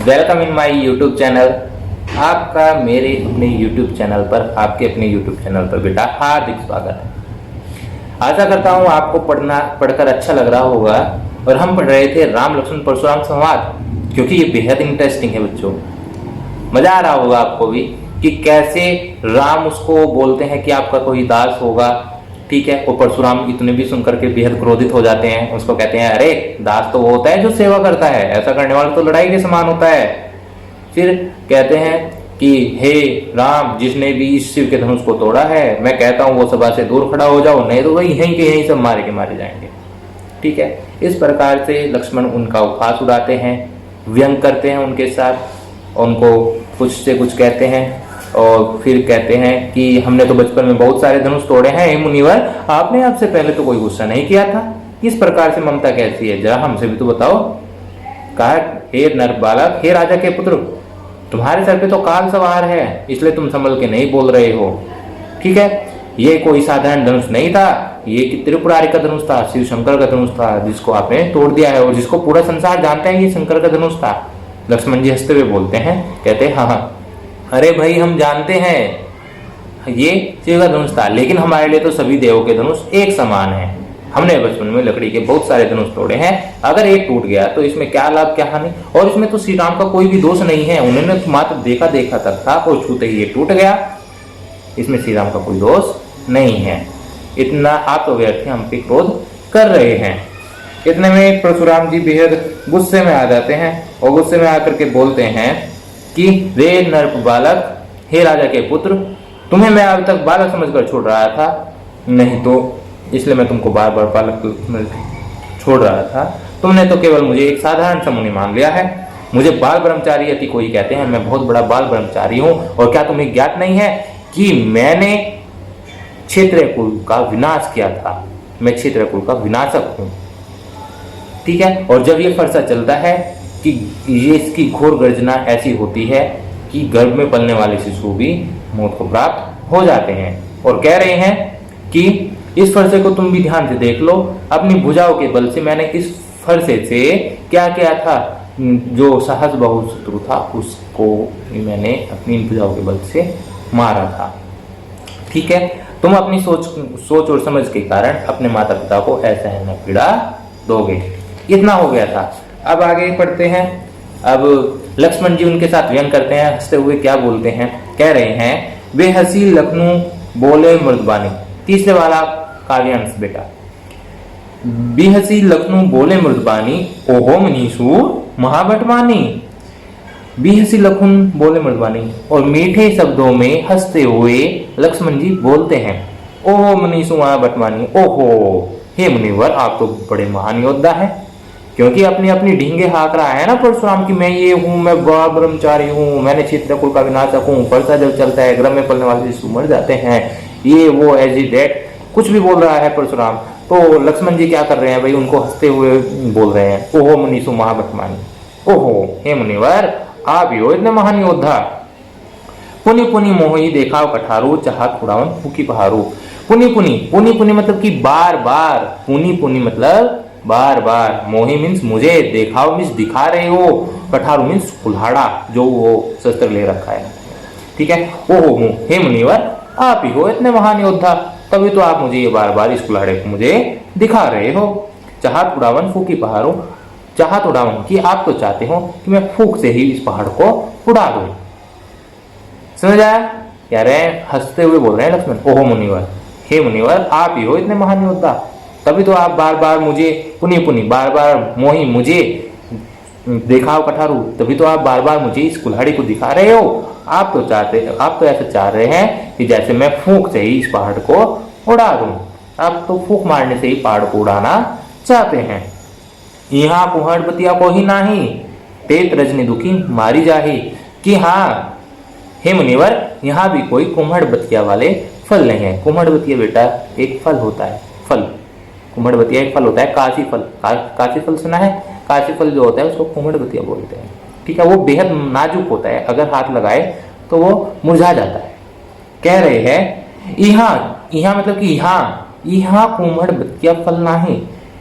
Welcome in my YouTube channel. आपका मेरे अपने यूट्यूब चैनल पर, आपके अपने यूट्यूब चैनल पर बेटा हार्दिक स्वागत है। आशा करता हूँ आपको पढ़कर अच्छा लग रहा होगा। और हम पढ़ रहे थे राम लक्ष्मण परशुराम संवाद, क्योंकि ये बेहद इंटरेस्टिंग है बच्चों। मजा आ रहा होगा आपको भी कि कैसे राम उसको बोलते हैं कि आपका कोई दास होगा, ठीक है। और परशुराम इतने भी सुनकर के बेहद क्रोधित हो जाते हैं। उसको कहते हैं अरे दास तो वो होता है जो सेवा करता है, ऐसा करने वाला तो लड़ाई के समान होता है। फिर कहते हैं कि हे राम, जिसने भी इस शिव के धनुष को तोड़ा है, मैं कहता हूं वो सभा से दूर खड़ा हो जाओ, नहीं तो वही यहीं के यहीं सब मारे के मारे जाएंगे, ठीक है। इस प्रकार से लक्ष्मण उनका उपहास उड़ाते हैं, व्यंग करते हैं उनके साथ, उनको कुछ से कुछ कहते हैं। और फिर कहते हैं कि हमने तो बचपन में बहुत सारे धनुष तोड़े हैं, हे मुनिवर, आपने आपसे पहले तो कोई गुस्सा नहीं किया था। इस प्रकार से ममता कैसी है, जरा हमसे भी तो बताओ। कहा, हे नर बालक, हे राजा के पुत्र, तुम्हारे सर पे तो काल सवार है, इसलिए तुम संभल के नहीं बोल रहे हो, ठीक है। ये कोई साधारण धनुष नहीं था, ये त्रिपुरारी का धनुष था, शिव शंकर का धनुष था, जिसको आपने तोड़ दिया है और जिसको पूरा संसार जानता है ये शंकर का धनुष था। लक्ष्मण जी हंसते हुए बोलते हैं, कहते हैं हाँ, अरे भाई हम जानते हैं ये शिव का धनुष था, लेकिन हमारे लिए तो सभी देवों के धनुष एक समान है। हमने बचपन में लकड़ी के बहुत सारे धनुष तोड़े हैं, अगर एक टूट गया तो इसमें क्या लाभ क्या हानि। और इसमें तो श्री राम का कोई भी दोष नहीं है, उन्होंने तो मात्र देखा देखा तक था और छूते ही ये टूट गया। इसमें श्री राम का कोई दोष नहीं है। इतना आप तो व्यर्थ हम पे क्रोध कर रहे हैं। इतने में परशुराम जी बेहद गुस्से में आ जाते हैं और गुस्से में आकर के बोलते हैं कि वे नर बालक, हे राजा के पुत्र, तुम्हें मैं अभी तक बालक समझकर छोड़ रहा था, नहीं तो इसलिए मैं तुमको बार बार बालक छोड़ रहा था। तुमने तो केवल मुझे एक साधारण सा मुनि मान लिया है। मुझे बाल ब्रह्मचारी अति कोई कहते हैं, मैं बहुत बड़ा बाल ब्रह्मचारी हूं। और क्या तुम्हें ज्ञात नहीं है कि मैंने क्षेत्रीय कुल का विनाश किया था, मैं क्षेत्रीय कुल का विनाशक हूं, ठीक है। और जब ये फरसा चलता है कि ये इसकी घोर गर्जना ऐसी होती है कि गर्भ में पलने वाले शिशु भी मौत को प्राप्त हो जाते हैं। और कह रहे हैं कि इस फरसे को तुम भी ध्यान से देख लो, अपनी भुजाओं के बल से मैंने इस फरसे से क्या किया था, जो सहज बहु शत्रु था उसको मैंने अपनी भुजाओं के बल से मारा था, ठीक है। तुम अपनी सोच और समझ के कारण अपने माता पिता को ऐसा है न पीड़ा दोगे। इतना हो गया था। अब आगे पढ़ते हैं। अब लक्ष्मण जी उनके साथ व्यंग करते हैं, हंसते हुए क्या बोलते हैं, कह रहे हैं वे हंसी लखनऊ बोले मृदबानी। तीसरे वाला काव्यांश बेटा, बिहसी लखनऊ बोले मृदबानी, ओहो मनीषु महाबटवानी। बिहसी लखनऊ बोले मृदबानी, और मीठे शब्दों में हंसते हुए लक्ष्मण जी बोलते हैं, ओहो मनीषु महाबटवानी, ओहो हे मुनिवर, आप तो बड़े महान योद्धा है। क्योंकि अपनी अपनी ढींगे हाँक रहा है ना परशुराम की, मैं ये हूँ, मैं बड़ा ब्रह्मचारी हूँ, मैंने क्षेत्रीय कुल का विनाशक हूँ, फरसा जब चलता है गर्भ में पलने वाले शिशु मर जाते हैं, ये वो एज डेट कुछ भी बोल रहा है परशुराम। तो लक्ष्मण जी क्या कर रहे हैं भाई, उनको हंसते हुए बोल रहे हैं, ओहो मुनीषु महाबटवानी, ओहो हे मुनिवर, आप ही हो इतने महान योद्धा। पुनि पुनि मोही देखाव कठारू, चाहत उड़ावन फूकी पहारू। पुनि पुनि, पुनि पुनि मतलब कि बार बार, पुनि पुनि मतलब बार बार, मोही मीन्स मुझे, देखाव मीन्स दिखा रहे हो, कठारू मीन्स कुल्हाड़ा जो वो शस्त्र ले रखा है, ठीक है। ओहो हे मुनिवर, आप ही हो इतने महान योद्धा, तभी तो आप मुझे ये बार बार इस कुल्हाड़े को मुझे दिखा रहे हो। चाहत उड़ावन फूकी पहाड़ों, चाहत उड़ावन कि आप तो चाहते हो कि मैं फूक से ही इस पहाड़ को उड़ा दूं। समझ आया? कह रहे हैं, हंसते हुए बोल रहे हैं लक्ष्मण, ओहो मुनिवर, हे मुनिवर, आप ही हो इतने महान योद्धा, तभी तो आप बार बार मुझे, पुनि पुनि बार बार, मोही मुझे, देखाव कठारू, तभी तो आप बार बार मुझे इस कुल्हाड़ी को दिखा रहे हो। आप तो ऐसा चाह रहे हैं कि जैसे मैं फूंक से ही इस पहाड़ को उड़ा दूं। आप तो फूंक मारने से ही पहाड़ को उड़ाना चाहते हैं। यहाँ कुहड़ बतिया को ही नाही, तेत रजनी दुखी मारी जाही। कि हाँ हे मुनिवर, यहाँ भी कोई कुम्हड़ बतिया वाले फल नहीं है। कुम्हड़ बतिया बेटा एक फल होता है, फल, कुम्हड़ बतिया एक फल होता है, काशी फल, काशी फल सुना है? काशी फल जो होता है उसको कुम्हड़ बतिया बोलते हैं, ठीक है। वो बेहद नाजुक होता है, अगर हाथ लगाए तो वो मुरझा जाता है। कह रहे हैं यहाँ मतलब कि यहाँ कुम्हड़ बतिया फल नहीं,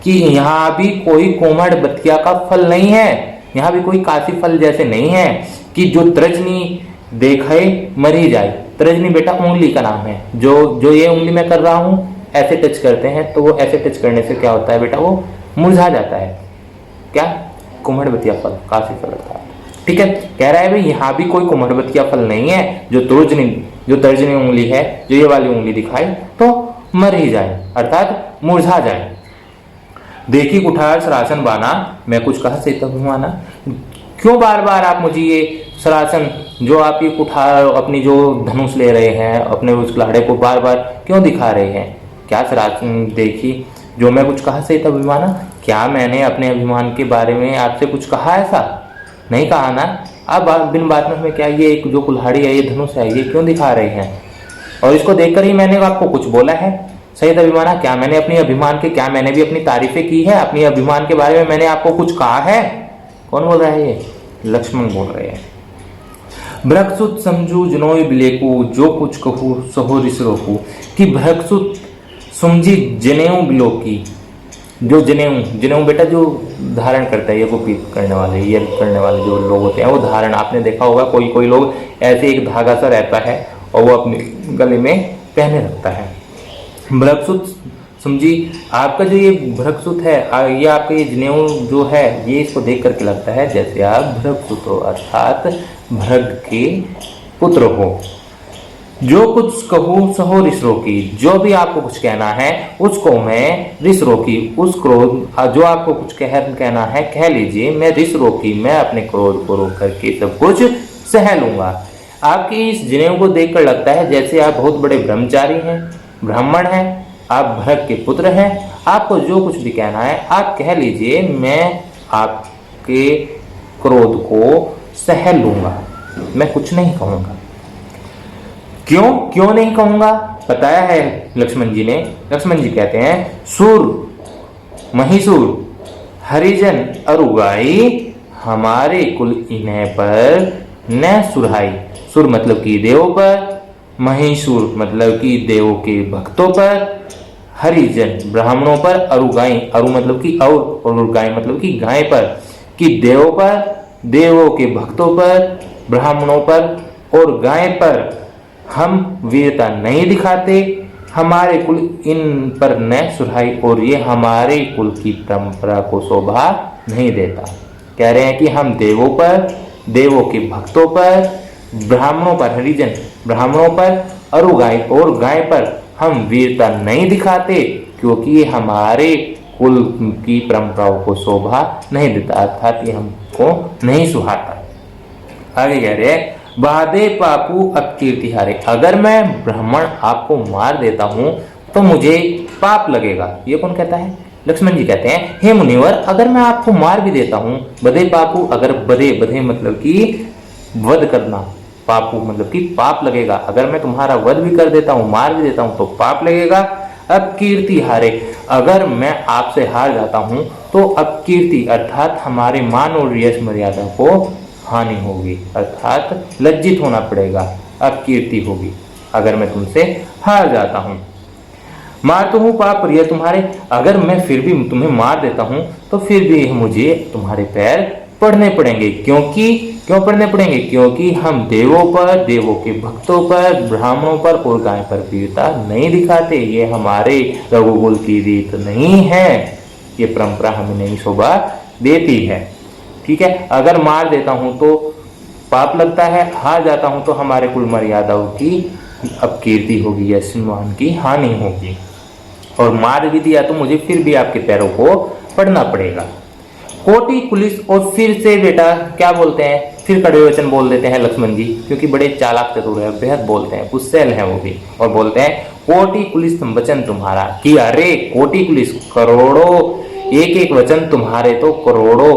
कि यहाँ भी कोई कुम्हड़ बतिया का फल नहीं है। यहाँ भी कोई काशी फल जैसे नहीं है कि जो तर्जनी देखे मरी जाए। तर्जनी बेटा उंगली का नाम है। जो ये उंगली मैं कर रहा हूँ, ऐसे टच करते हैं तो वो ऐसे टच करने से क्या होता है बेटा, वो मुरझा जाता है। क्या? कुम्हड़बतिया फल, काशी फल अर्थात। ठीक है, कह रहा है भाई यहाँ भी कोई कुम्हड़बतिया फल नहीं है जो तर्जनी उंगली है, जो ये वाली उंगली दिखाई तो मर ही जाए अर्थात मुरझा जाए। देखी कुठार सरासन बाना, मैं कुछ कहा से तब माना। क्यों बार बार आप मुझे ये सरासन, जो आप ये कुठार अपनी जो धनुष ले रहे हैं, अपने उस कुल्हाड़े को बार बार क्यों दिखा रहे हैं? क्या सरासन देखी, जो मैं कुछ कहा से तब माना? क्या मैंने अपने अभिमान के बारे में आपसे कुछ कहा? ऐसा नहीं कहा ना। अब बिन बात में क्या ये जो कुल्हाड़ी है, ये धनुष है, ये क्यों दिखा रहे हैं? और इसको देखकर ही मैंने आपको कुछ बोला है? सही अभिमाना, क्या मैंने अपनी अभिमान के, क्या मैंने भी अपनी तारीफें की है? अपनी अभिमान के बारे में मैंने आपको कुछ कहा है? कौन बोल रहा है? ये लक्ष्मण बोल रहे हैं। भ्रकसुत समझू जनोई बिलेकू, जो कुछ कहू सहो रिस रोकू। कि भ्रकसुत समझी जनेऊ बिलोकी, जो जनेऊ बेटा जो धारण करता है, ये को पीत करने वाले, ये करने वाले जो लोग होते हैं, वो धारण आपने देखा होगा, कोई लोग ऐसे एक धागा सा रहता है और वो अपने गले में पहने रखता है। भ्रकसुत समझी, आपका जो ये भ्रकसुत है, ये आपका ये जनेऊ जो है, ये इसको देख करके लगता है जैसे आप भ्रकसुत हो, अर्थात भृग के पुत्र हो। जो कुछ कहूँ सहो रिस रोकी, जो भी आपको कुछ कहना है उसको मैं रिस रोकी, उस क्रोध, जो आपको कुछ कहना है कह लीजिए, मैं रिस रोकी, मैं अपने क्रोध को रोक करके सब कुछ सह लूंगा। आपकी इस जनेऊ को देखकर लगता है जैसे आप बहुत बड़े ब्रह्मचारी हैं, ब्राह्मण हैं, आप भरत के पुत्र हैं। आपको जो कुछ भी कहना है आप कह लीजिए, मैं आपके क्रोध को सह लूंगा, मैं कुछ नहीं कहूंगा। क्यों नहीं कहूंगा? बताया है लक्ष्मण जी ने। लक्ष्मण जी कहते हैं, सुर महिषुर हरिजन अरुगाई, हमारे कुल इन्हें पर न सुरहाई। सुर मतलब कि देवों पर, महिषुर मतलब कि देवों के भक्तों पर, हरिजन ब्राह्मणों पर, अरुगाई अरु मतलब कि और गाय मतलब कि गाय पर, कि देवों पर, देवों के भक्तों पर, ब्राह्मणों पर और गाय पर हम वीरता नहीं दिखाते, हमारे कुल इन पर न सुहाई, और ये हमारे कुल की परंपरा को शोभा नहीं देता। कह रहे हैं कि हम देवों पर, देवों के भक्तों पर, ब्राह्मणों पर, हरिजन ब्राह्मणों पर, अरुगाय और गाय पर हम वीरता नहीं दिखाते, क्योंकि ये हमारे कुल की परंपराओं को शोभा नहीं देता, अर्थात ये हमको नहीं सुहाता। आगे कह रहे हैं, बाधे पापू अपकीर्ति हारे, अगर मैं ब्राह्मण आपको मार देता हूं तो मुझे पाप लगेगा। ये कौन कहता है? लक्ष्मण जी कहते हैं, हे मुनिवर, अगर मैं आपको मार भी देता हूं, बधे पापू, अगर बधे मतलब कि वध करना, पापू मतलब कि पाप लगेगा। अगर मैं तुम्हारा वध भी कर देता हूं, मार भी देता हूं तो पाप लगेगा। अपकीर्ति हारे, अगर मैं आपसे हार जाता हूं तो अपकीर्ति अर्थात हमारे मान और यश मर्यादा को हानि होगी, अर्थात लज्जित होना पड़ेगा, अपकीर्ति होगी अगर मैं तुमसे हार जाता हूं। मारता हूं पाप प्रिय तुम्हारे, अगर मैं फिर भी तुम्हें मार देता हूं तो फिर भी मुझे तुम्हारे पैर पड़ने पड़ेंगे। क्यों पड़ने पड़ेंगे? क्योंकि हम देवों पर, देवों के भक्तों पर, ब्राह्मणों पर और गाय पर वीरता नहीं दिखाते। ये हमारे रघुकुल की रीत नहीं है, ये परंपरा हमें नहीं शोभा देती है। ठीक है, अगर मार देता हूं तो पाप लगता है, हार जाता हूं तो हमारे कुल मर्यादाओं की अपकीर्ति होगी या सम्मान की हानि होगी, और मार भी दिया तो मुझे फिर भी आपके पैरों को पड़ना पड़ेगा। कोटि पुलिस, और फिर से बेटा क्या बोलते हैं, फिर कड़वे वचन बोल देते हैं लक्ष्मण जी, क्योंकि बड़े चालाक चतुर है, बेहद बोलते हैं, गुस्सैल है वो भी, और बोलते हैं कोटि पुलिस वचन तुम्हारा, कि अरे कोटि पुलिस, करोड़ों एक एक वचन तुम्हारे तो करोड़ों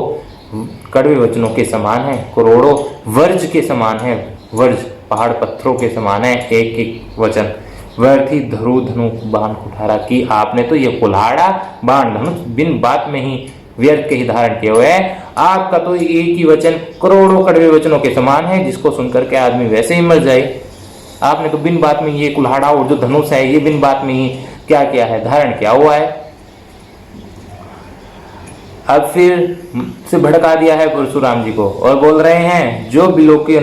कड़वे वचनों के समान है, करोड़ों वर्ज के समान है, वर्ज पहाड़ पत्थरों के समान है एक एक वचन। व्यर्थी धरु धनु बाण कुठारा, की आपने तो ये कुल्हाड़ा बाण धनुष बिन बात में ही व्यर्थ के ही धारण किए हुए है। आपका तो एक ही वचन करोड़ों कड़वे वचनों के समान है, जिसको सुनकर के आदमी वैसे ही मर जाए। आपने तो बिन बात में ये कुल्हाड़ा और जो धनुष है, ये बिन बात में ही क्या किया है, धारण किया हुआ है। अब फिर से भड़का दिया है परशुराम जी को और बोल रहे हैं, जो बिलो के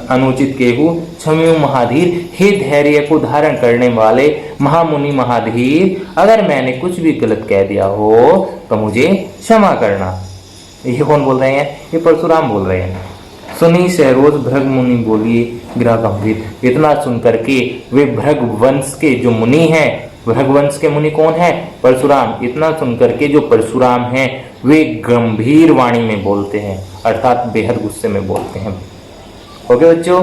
अनुचित केहू क्षम्यु महाधीर, हे धैर्य को धारण करने वाले महामुनि महाधीर, अगर मैंने कुछ भी गलत कह दिया हो तो मुझे क्षमा करना। ये कौन बोल रहे हैं? ये परशुराम बोल रहे हैं। सुनी सहरोज भृग मुनि बोलिए गिरा गंभीर। इतना सुन करके वे भृग वंश के जो मुनि हैं, भृग वंश के मुनि कौन है? परशुराम। इतना सुन करके जो परशुराम हैं वे गंभीर वाणी में बोलते हैं, अर्थात बेहद गुस्से में बोलते हैं। ओके बच्चों,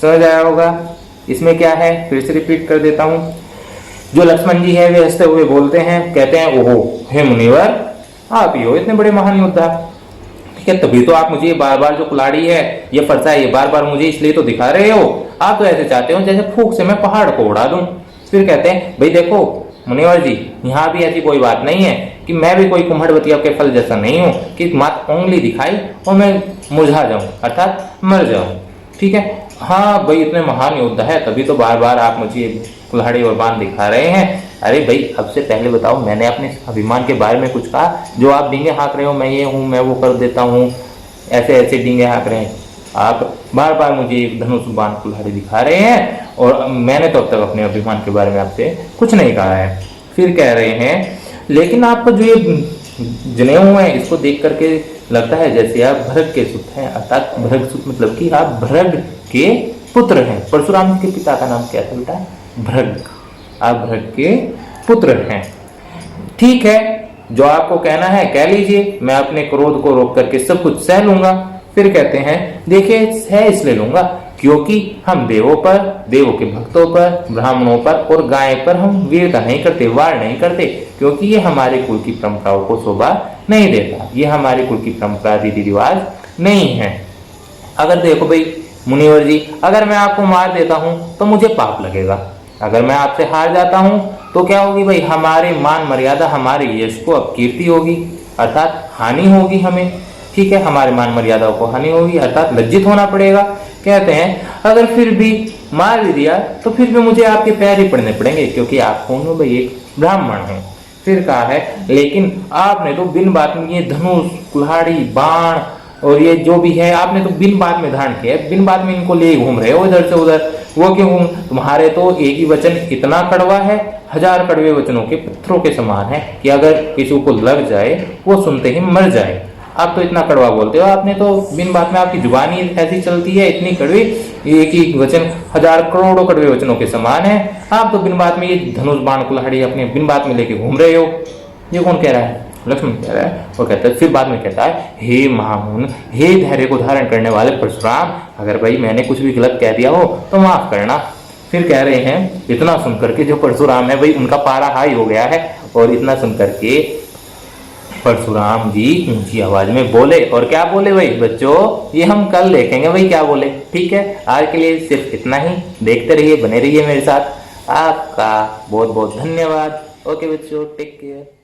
समझ आया होगा। इसमें क्या है फिर से रिपीट कर देता हूं। जो लक्ष्मण जी है वे हंसते हुए बोलते हैं, कहते हैं, ओहो हे मुनिवर, आप ही हो इतने बड़े महान योद्धा। ठीक है, तभी तो आप मुझे बार बार जो कुल्हाड़ी है ये फरसा है, ये बार बार मुझे इसलिए तो दिखा रहे हो। आप तो ऐसे चाहते हो जैसे फूंक से मैं पहाड़ को उड़ा दूं। फिर कहते हैं, भाई देखो मुनिवर जी, यहाँ भी ऐसी कोई बात नहीं है कि मैं भी कोई कुम्हड़वतिया के फल जैसा नहीं हूँ कि मात उंगली दिखाई और मैं मुरझा जाऊं, अर्थात मर जाऊं। ठीक है, हाँ भाई इतने महान योद्धा है तभी तो बार बार आप मुझे कुल्हाड़ी और बाण दिखा रहे हैं। अरे भाई अब से पहले बताओ, मैंने अपने अभिमान के बारे में कुछ कहा? जो आप डींगे हाँक रहे हो, मैं ये हूँ, मैं वो कर देता हूँ, ऐसे ऐसे डींगे हाँक रहे हैं। आप बार बार मुझे धनुष बाण कुल्हाड़ी दिखा रहे हैं और मैंने तो अब तक अपने अभिमान के बारे में आपसे कुछ नहीं कहा है। फिर कह रहे हैं, लेकिन आपका जो ये जनेऊ है इसको देख करके लगता है जैसे आप भृग के सुत हैं, अर्थात भृग सुत मतलब कि आप भृग के पुत्र हैं। परशुराम के पिता का नाम क्या था बेटा? भृग। आप भृग के पुत्र हैं। ठीक है, जो आपको कहना है कह लीजिए, मैं अपने क्रोध को रोक करके सब कुछ सह लूंगा। फिर कहते हैं, देखिए सह इसलिए लूंगा क्योंकि हम देवों पर, देवों के भक्तों पर, ब्राह्मणों पर और गाय पर हम वीरता नहीं करते, वार नहीं करते, क्योंकि ये हमारे कुल की परंपराओं को शोभा नहीं देता। ये हमारे कुल की परंपरा रीति रिवाज नहीं है। अगर देखो भाई मुनिवर जी, अगर मैं आपको मार देता हूं तो मुझे पाप लगेगा। अगर मैं आपसे हार जाता हूं तो क्या होगी भाई? हमारे मान मर्यादा, हमारे यश को अपकीर्ति होगी, अर्थात हानि होगी हमें। ठीक है, हमारे मान मर्यादाओं को हानि होगी, अर्थात लज्जित होना पड़ेगा। कहते हैं, अगर फिर भी मार भी दिया तो फिर भी मुझे आपके पैर ही पड़ने पड़ेंगे, क्योंकि आप कौन हो भाई? एक ब्राह्मण हैं। फिर कहा है, लेकिन आपने तो बिन बात में ये धनुष, कुल्हाड़ी, बाण और ये जो भी है आपने तो बिन बात में धारण किया है, बिन बात में इनको ले घूम रहे हो इधर से उधर। वो क्यों? तुम्हारे तो एक ही वचन इतना कड़वा है, 1000 कड़वे वचनों के पत्थरों के समान है कि अगर किसी को लग जाए वो सुनते ही मर जाए। आप तो इतना कड़वा बोलते हो, आपने तो बिन बात में, आपकी जुबानी ऐसी चलती है इतनी कड़वी, एक ही वचन 1000 करोड़ों कड़वे वचनों के समान है। आप तो बिन बात में ये धनुष बाण कुल्हाड़ी अपने बिन बात में लेके घूम रहे हो। ये कौन कह रहा है? लक्ष्मण कह रहा है। वो कहता है, फिर बाद में कहता है, हे महामुन, हे धैर्य को धारण करने वाले परशुराम, अगर भाई मैंने कुछ भी गलत कह दिया हो तो माफ करना। फिर कह रहे हैं, इतना सुन करके जो परशुराम है भाई उनका पारा हाई हो गया है और इतना सुन करके परशुराम जी ऊंची आवाज में बोले। और क्या बोले भाई बच्चों? ये हम कल देखेंगे भाई क्या बोले। ठीक है, आज के लिए सिर्फ इतना ही। देखते रहिए, बने रहिए मेरे साथ। आपका बहुत बहुत धन्यवाद। ओके बच्चों, टेक केयर।